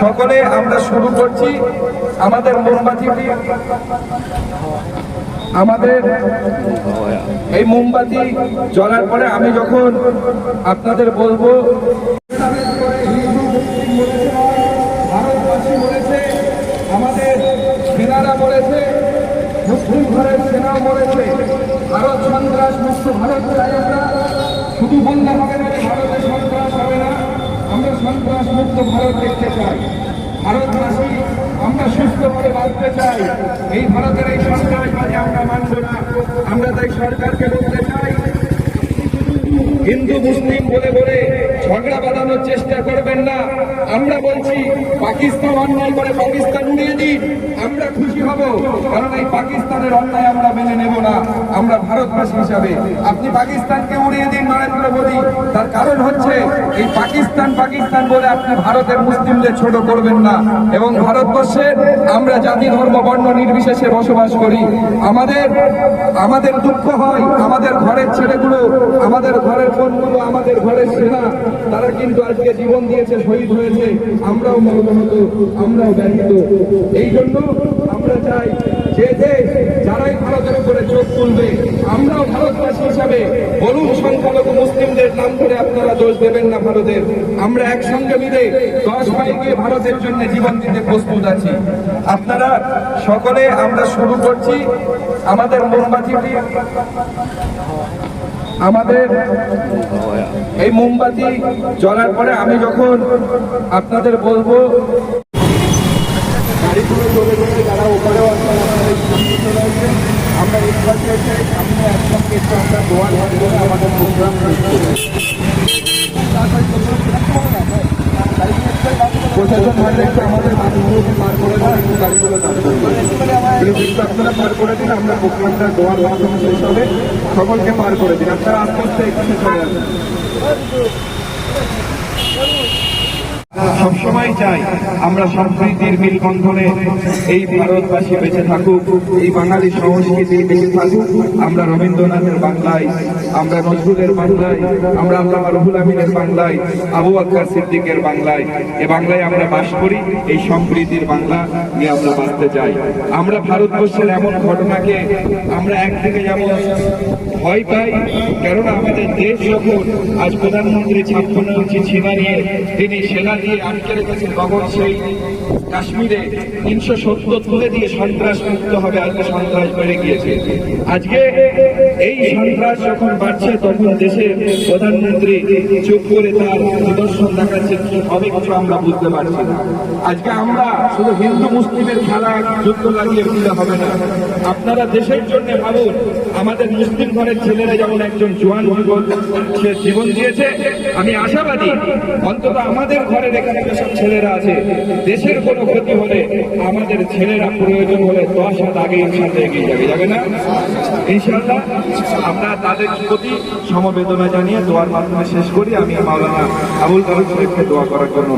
সকলে আমরা শুরু করছি আমাদের মোমবাতিটি। আমাদের এই মোমবাতি জ্বলার পরে আমি যখন আপনাদের বলবো, ভারতবাসী বলেছে, আমাদের সেনারা বলেছে, মুসলিম ঘরের সেনাও বলেছে, ভারত সন্ত্রাস মুক্ত ভারত চাই আমরা। শুধু বললে হবে না ভারতে সন্ত্রাস হবে না, আমরা সন্ত্রাস মুক্ত ভারত দেখতে চাই। ভারতবাসী আমরা সুস্থভাবে বাঁচতে চাই। এই ভারতের এই সন্ত্রাসবাদী আমরা মানব না। আমরা তাই সরকারকে বলতে চাই, হিন্দু মুসলিম বলে বলে ঝগড়া বাঁধানোর চেষ্টা করবেন না। আমরা বলছি পাকিস্তান অন্যায় করে পাকিস্তান উড়িয়ে দিন, আমরা খুশি হব, কারণ এই পাকিস্তানের অন্যায় আমরা মেনে নেব না। আমরা ভারতবাসী হিসাবে আপনি পাকিস্তানকে উড়িয়ে দিন নরেন্দ্র মোদী, তার কারণ হচ্ছে এই পাকিস্তান পাকিস্তান বলে আপনি ভারতের মুসলিমদের ছোট করবেন না। এবং ভারতবর্ষে আমরা জাতি ধর্ম বর্ণ নির্বিশেষে বসবাস করি। আমাদের দুঃখ হয়, আমাদের ঘরের ছেলেগুলো, আমাদের ঘরের বোনগুলো, আমাদের ঘরের সেনা, তারা কিন্তু আজকে জীবন দিয়েছে, শহীদ হয়েছে। আমরাও মর্মাহত, আমরাও ব্যথিত। এই জন্য আমরা চাই যে যারাই ভারতের উপরে চোখ তুলবে, আমরাও ভারতবাসী হিসাবে বলুন, সংখ্যালঘু মুসলিমদের নাম করে আপনারা দোষ দেবেন না ভারতের। আমরা একসঙ্গে মিলে 10 মাইল গিয়ে ভারতের জন্য জীবন দিতে প্রস্তুত আছি। আপনারা সকলে আমরা শুরু করছি আমাদের মোমবাতিটি। আমাদের এই মোমবাতি জ্বলার পরে আমি যখন আপনাদের বলবো, গাড়িগুলো চলে চলে যারা ওপরেও আসবেন, আমরা এই পাশে এসে সামনে একসঙ্গে এসে আমরা দোয়া ধার করে আমাদের প্রোগ্রাম শেষ করি। প্রশাসন থাকলে একটু আমাদের বাড়িগুলোকে পার করে দেন, একটু গাড়িগুলো দাঁড় কিন্তু আপনারা পার করে দিন, আমরা প্রোগ্রামটা দোয়ার মাধ্যমে শেষ হবে। সকলকে পার করে দিন, আপনারা আস্তে আস্তে এখানে চলে আসবেন। সবসময় চাই আমরা সম্প্রীতির মিলবন্ধনে এই ভারতবাসী বেঁচে থাকুক, এই বাঙালি সংস্কৃতি বেঁচে থাকুক। আমরা রবীন্দ্রনাথের বাংলায়, আমরা নজরুলের বাংলায়, আমরা আল্লামা রুহুল আমিনের বাংলায়, আবু বকর সিদ্দিকের বাংলায়, এ বাংলায় আমরা বাস করি। এই সম্প্রীতির বাংলা নিয়ে আমরা বাঁচতে চাই। আমরা ভারতবর্ষের এমন ঘটনাকে আমরা একদিকে যেমন ভয় পাই, কেননা আমাদের দেশ যখন আজ প্রধানমন্ত্রী 56 ইঞ্চি সীমা নিয়ে তিনি সেনা দিয়ে আটকে রেখেছেন, তখন সেই কাশ্মীরে 370 তুলে দিয়ে সন্ত্রাস মুক্ত হবে, আজকে সন্ত্রাস বেড়ে গিয়েছে। আজকে এই সন্ত্রাস যখন বাড়ছে, তখন দেশের প্রধানমন্ত্রী চুপ করে তার নিদর্শন দেখাচ্ছে, কি হবে কিছু আমরা বুঝতে পারছি না। আজকে আমরা শুধু হিন্দু মুসলিমের খেলা যুদ্ধ লাগিয়ে দিলে হবে না। আপনারা দেশের জন্য ভাবুন, আমাদের মুসলিম ঘরের ছেলেরা যেমন একজন জোয়ান সে জীবন দিয়েছে, আমি আশাবাদী অন্তত আমাদের ঘরের এখানে যেসব ছেলেরা আছে, দেশের কোনো ক্ষতি হলে আমাদের ছেলেরা প্রয়োজন হলে 10 হাত আগে ইনশাআল্লাহ এগিয়ে যাবে না ইনশাআল্লাহ। আমরা তাদের প্রতি সমবেদনা জানিয়ে দোয়ার মাধ্যমে শেষ করি। আমি মাওলানা আবুল কালাম শরীফকে দোয়া করার জন্য